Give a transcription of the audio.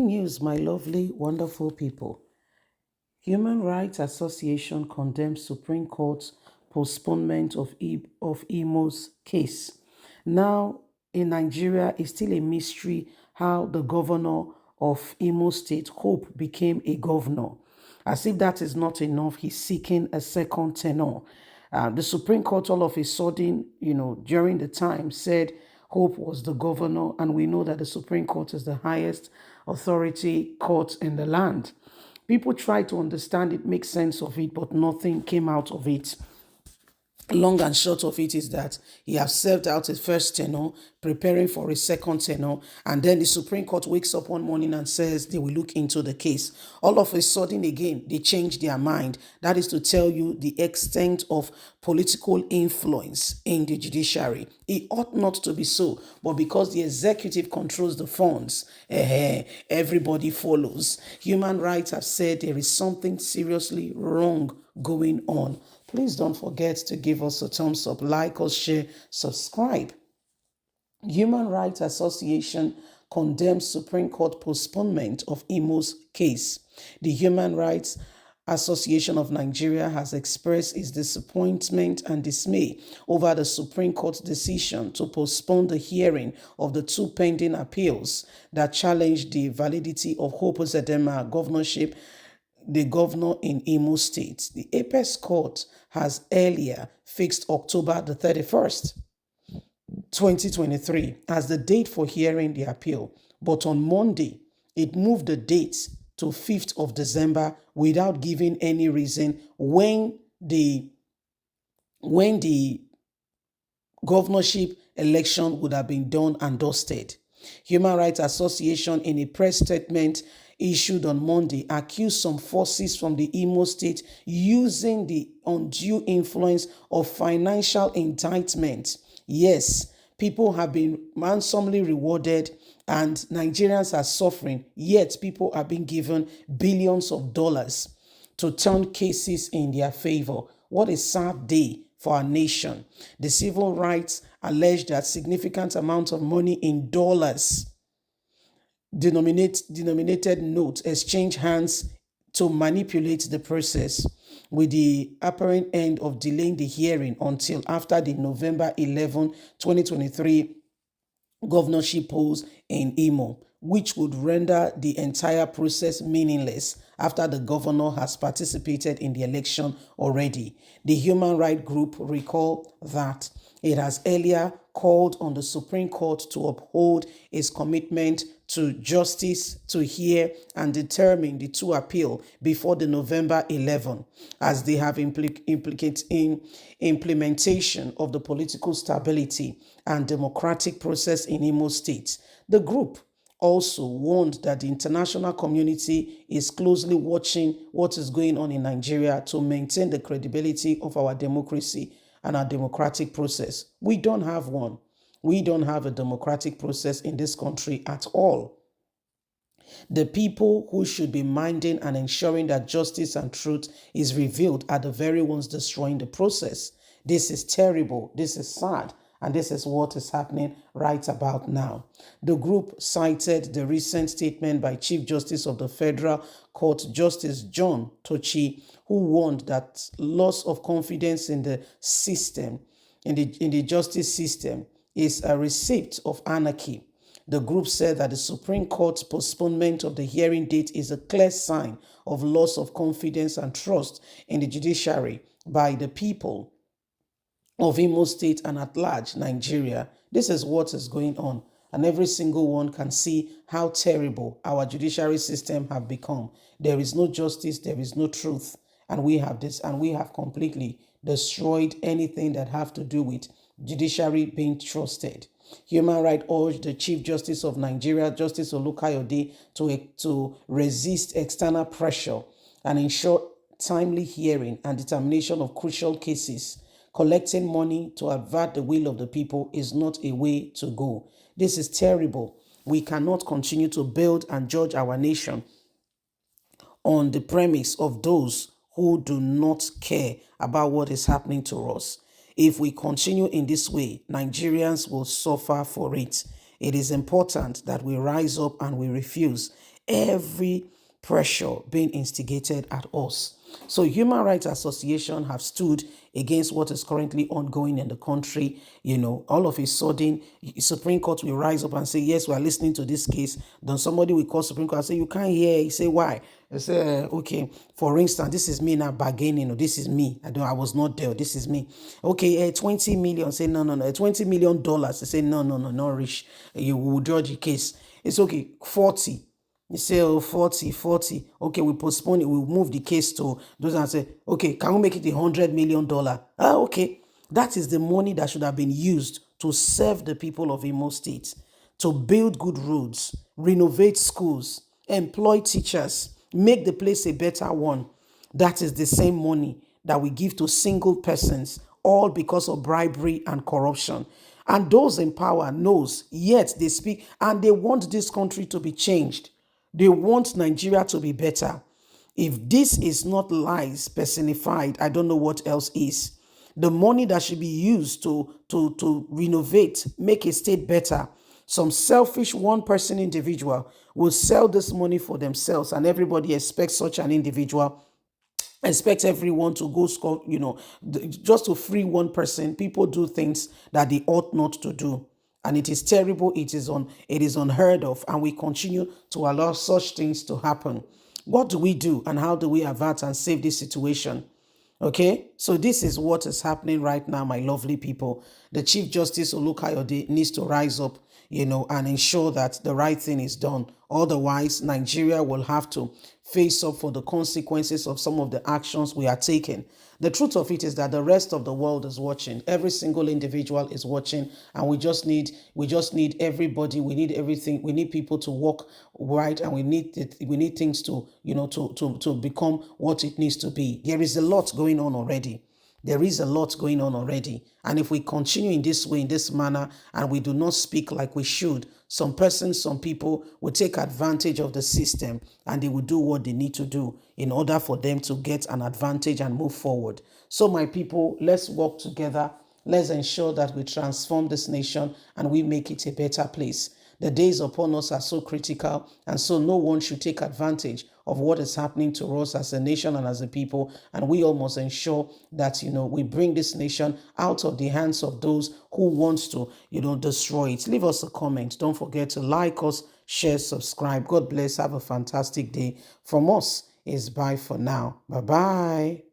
News, my lovely, wonderful people. Human Rights Association condemns Supreme Court's postponement of Imo's case. Now, in Nigeria, it's still a mystery how the governor of Imo State, Hope, became a governor. As if that is not enough, he's seeking a second tenure. The Supreme Court, all of a sudden, during the time, said Hope was the governor, and we know that the Supreme Court is the highest authority court in the land. People try to understand it, make sense of it, but nothing came out of it. Long and short of it is that he has served out his first tenure, preparing for his second tenure, and then the Supreme Court wakes up one morning and says they will look into the case. All of a sudden, again, they change their mind. That is to tell you the extent of political influence in the judiciary. It ought not to be so, but because the executive controls the funds, everybody follows. Human rights have said there is something seriously wrong going on. Please don't forget to give us a thumbs up, like us, share, subscribe. Human Rights Association condemns Supreme Court postponement of Imo's case. The Human Rights Association of Nigeria has expressed its disappointment and dismay over the Supreme Court's decision to postpone the hearing of the two pending appeals that challenge the validity of Hope Uzodinma governorship, the governor in Imo State. The Apex Court has earlier fixed October the 31st, 2023 as the date for hearing the appeal, but on Monday, it moved the date to 5th of December without giving any reason when the governorship election would have been done and dusted. Human Rights Association, in a press statement issued on Monday, accused some forces from the Imo State using the undue influence of financial indictment. Yes, people have been handsomely rewarded and Nigerians are suffering, yet people are being given billions of dollars to turn cases in their favor. What a sad day for our nation. The civil rights allege that significant amount of money in dollars denominated notes exchange hands to manipulate the process, with the apparent end of delaying the hearing until after the November 11, 2023 governorship polls in Imo, which would render the entire process meaningless after the governor has participated in the election already. The human rights group recall that it has earlier called on the Supreme Court to uphold its commitment to justice, to hear and determine the two appeal before the November 11, as they have implicated in implementation of the political stability and democratic process in Imo State. The group also warned that the international community is closely watching what is going on in Nigeria to maintain the credibility of our democracy and our democratic process. We don't have one. We don't have a democratic process in this country at all. The people who should be minding and ensuring that justice and truth is revealed are the very ones destroying the process. This is terrible. This is sad. And this is what is happening right about now. The group cited the recent statement by Chief Justice of the Federal Court, Justice John Tochi, who warned that loss of confidence in the system, in the justice system, is a receipt of anarchy. The group said that the Supreme Court's postponement of the hearing date is a clear sign of loss of confidence and trust in the judiciary by the people of Imo State and at large Nigeria. This is what is going on, and every single one can see how terrible our judiciary system have become. There is no justice, there is no truth, and we have completely destroyed anything that have to do with judiciary being trusted. Human Rights urged the Chief Justice of Nigeria, Justice Olukayode, to resist external pressure and ensure timely hearing and determination of crucial cases. Collecting money to avert the will of the people is not a way to go. This is terrible. We cannot continue to build and judge our nation on the premise of those who do not care about what is happening to us. If we continue in this way, Nigerians will suffer for it. It is important that we rise up and we refuse every pressure being instigated at us. So Human Rights Association have stood against what is currently ongoing in the country. All of a sudden, Supreme Court will rise up and say, yes, we are listening to this case. Then somebody will call Supreme Court and say, you can't hear. You say, why? They say, okay, for instance, this is me now bargaining, or this is me. I was not there. This is me. Okay, 20 million. Say, no. $20 million. They say, no, not rich. You will judge the case. It's okay, 40. You say, oh, 40. Okay, we postpone it. We'll move the case to those and say, okay, can we make it $100 million? Okay. That is the money that should have been used to serve the people of Imo State, to build good roads, renovate schools, employ teachers, make the place a better one. That is the same money that we give to single persons, all because of bribery and corruption. And those in power knows, yet they speak, and they want this country to be changed. They want Nigeria to be better. If this is not lies personified, I don't know what else is. The money that should be used to renovate, make a state better. Some selfish one-person individual will sell this money for themselves, and everybody expects such an individual, expect everyone to go score, just to free one person. People do things that they ought not to do. And it is terrible. It is unheard of. And we continue to allow such things to happen. What do we do, and how do we avert and save this situation? Okay, so this is what is happening right now, my lovely people. The Chief Justice Olukayode needs to rise up, and ensure that the right thing is done. Otherwise, Nigeria will have to face up for the consequences of some of the actions we are taking. The truth of it is that the rest of the world is watching. Every single individual is watching, and we just need everybody. We need everything. We need people to work right, and we need things to to become what it needs to be. There is a lot going on already. There is a lot going on already. And if we continue in this way, in this manner, and we do not speak like we should, some persons, some people will take advantage of the system, and they will do what they need to do in order for them to get an advantage and move forward. So my people, let's work together. Let's ensure that we transform this nation and we make it a better place. The days upon us are so critical, and so no one should take advantage of what is happening to us as a nation and as a people. And we all must ensure that, we bring this nation out of the hands of those who wants to, destroy it. Leave us a comment. Don't forget to like us, share, subscribe. God bless. Have a fantastic day. From us is bye for now. Bye-bye.